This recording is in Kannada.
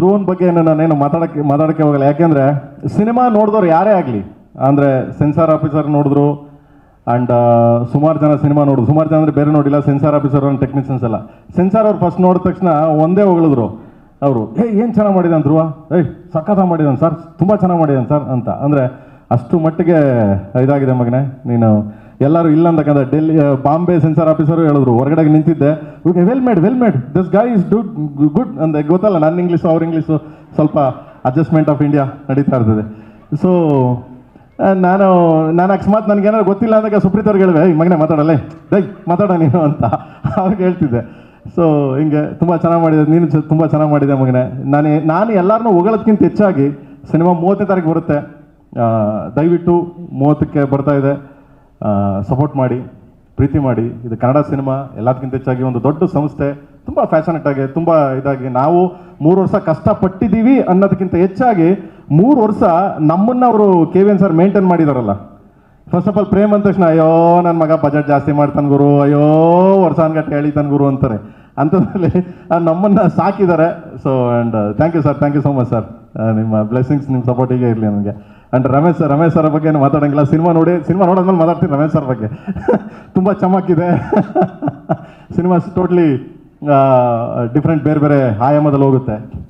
ಧ್ರುವನ್ ಬಗ್ಗೆ ನಾನೇನು ಮಾತಾಡೋಕ್ಕೆ ಹೋಗಲ್ಲ. ಯಾಕೆಂದರೆ ಸಿನಿಮಾ ನೋಡಿದವ್ರು ಯಾರೇ ಆಗಲಿ, ಅಂದರೆ ಸೆನ್ಸಾರ್ ಆಫೀಸರ್ ನೋಡಿದ್ರು ಆ್ಯಂಡ್ ಸುಮಾರು ಜನ ಸಿನಿಮಾ ನೋಡಿದ್ರು, ಸುಮಾರು ಜನ ಅಂದರೆ ಬೇರೆ ನೋಡಿಲ್ಲ, ಸೆನ್ಸಾರ್ ಆಫೀಸರ್ ಆ್ಯಂಡ್ ಟೆಕ್ನಿಷಿಯನ್ಸ್ ಎಲ್ಲ. ಸೆನ್ಸಾರ್ ಅವ್ರು ಫಸ್ಟ್ ನೋಡಿದ ತಕ್ಷಣ ಒಂದೇ ಹೊಗಳಿದ್ರು ಅವರು, ಏನು ಚೆನ್ನಾಗಿ ಮಾಡಿದಾನೆ ಧ್ರುವ, ಸಖತ್ತಾಗಿ ಮಾಡಿದಾನೆ ಸರ್, ತುಂಬ ಚೆನ್ನಾಗಿ ಮಾಡಿದಾನೆ ಸರ್ ಅಂತ. ಅಂದರೆ ಅಷ್ಟು ಮಟ್ಟಿಗೆ ಇದಾಗಿದೆ ಮಗನೇ ನೀನು. ಎಲ್ಲರೂ ಇಲ್ಲ ಅಂತಕ್ಕಂಥ ಡೆಲ್ಲಿ ಬಾಂಬೆ ಸೆನ್ಸಾರ್ ಆಫೀಸರು ಹೇಳಿದ್ರು, ಹೊರಗಡೆ ನಿಂತಿದ್ದೆ, okay well made this guy is good ಅಂತ. ಗೊತ್ತಲ್ಲ ನನ್ನ ಇಂಗ್ಲೀಷು ಅವ್ರ ಇಂಗ್ಲೀಷು ಸ್ವಲ್ಪ ಅಡ್ಜಸ್ಟ್ಮೆಂಟ್ ಆಫ್ ಇಂಡಿಯಾ ನಡೀತಾ ಇರ್ತದೆ. ಸೊ ನಾನು ಅಕಸ್ಮಾತ್ ನನಗೇನಾದ್ರು ಗೊತ್ತಿಲ್ಲ ಅಂದಾಗ ಸುಪ್ರೀತ್ ಅವ್ರಿಗೆ ಹೇಳಿದೆ, ಮಗನೇ ಮಾತಾಡಲ್ಲ, ಮಾತಾಡೋ ನೀನು ಅಂತ ಅವ್ರಿಗೆ ಹೇಳ್ತಿದ್ದೆ. ಸೊ ಹಿಂಗೆ ತುಂಬ ಚೆನ್ನಾಗಿ ಮಾಡಿದೆ, ನೀನು ತುಂಬ ಚೆನ್ನಾಗಿ ಮಾಡಿದೆ ಮಗನೇ. ನಾನು ಎಲ್ಲರನ್ನೂ ಹೊಗಳೋದ್ಕಿಂತ ಹೆಚ್ಚಾಗಿ ಸಿನಿಮಾ 30ನೇ ತಾರೀಕು ಬರುತ್ತೆ, ದಯವಿಟ್ಟು 30ಕ್ಕೆ ಬರ್ತಾ ಇದೆ, ಸಪೋರ್ಟ್ ಮಾಡಿ, ಪ್ರೀತಿ ಮಾಡಿ. ಇದು ಕನ್ನಡ ಸಿನಿಮಾ, ಎಲ್ಲದಕ್ಕಿಂತ ಹೆಚ್ಚಾಗಿ ಒಂದು ದೊಡ್ಡ ಸಂಸ್ಥೆ, ತುಂಬ ಫ್ಯಾಷನೇಟ್ ಆಗಿ, ತುಂಬ ಇದಾಗಿ ನಾವು 3 ವರ್ಷ ಕಷ್ಟಪಟ್ಟಿದ್ದೀವಿ ಅನ್ನೋದಕ್ಕಿಂತ ಹೆಚ್ಚಾಗಿ 3 ವರ್ಷ ನಮ್ಮನ್ನು ಅವರು KVN ಸರ್ ಮೇಂಟೈನ್ ಮಾಡಿದಾರಲ್ಲ. ಫಸ್ಟ್ ಆಫ್ ಆಲ್ ಪ್ರೇಮ್ ಅಂದ ತಕ್ಷಣ ಅಯ್ಯೋ ನನ್ನ ಮಗ ಬಜೆಟ್ ಜಾಸ್ತಿ ಮಾಡ್ತಾನೆ ಗುರು, ಅಯ್ಯೋ ವರ್ಷ ಅನ್ಗಟ್ಟೆ ಹೇಳಿತಾನೆ ಗುರು ಅಂತಾರೆ. ಅಂಥದ್ರಲ್ಲಿ ನಮ್ಮನ್ನು ಸಾಕಿದ್ದಾರೆ. So and thank you sir, thank you so much sir. ನಿಮ್ಮ ಬ್ಲೆಸ್ಸಿಂಗ್ಸ್, ನಿಮ್ಮ ಸಪೋರ್ಟ್ ಹೀಗೆ ಇರಲಿ ನನಗೆ. ಆ್ಯಂಡ್ ರಮೇಶ್ ಸರ್ ಬಗ್ಗೆ ಮಾತಾಡೋಂಗಿಲ್ಲ, ಸಿನಿಮಾ ನೋಡೋದ್ಮೇಲೆ ಮಾತಾಡ್ತೀನಿ ರಮೇಶ್ ಸರ್ ಬಗ್ಗೆ. ತುಂಬ ಚಮಕಿದೆ ಸಿನಿಮಾ, ಟೋಟ್ಲಿ ಡಿಫ್ರೆಂಟ್, ಬೇರೆ ಬೇರೆ ಆಯಾಮದಲ್ಲಿ ಹೋಗುತ್ತೆ.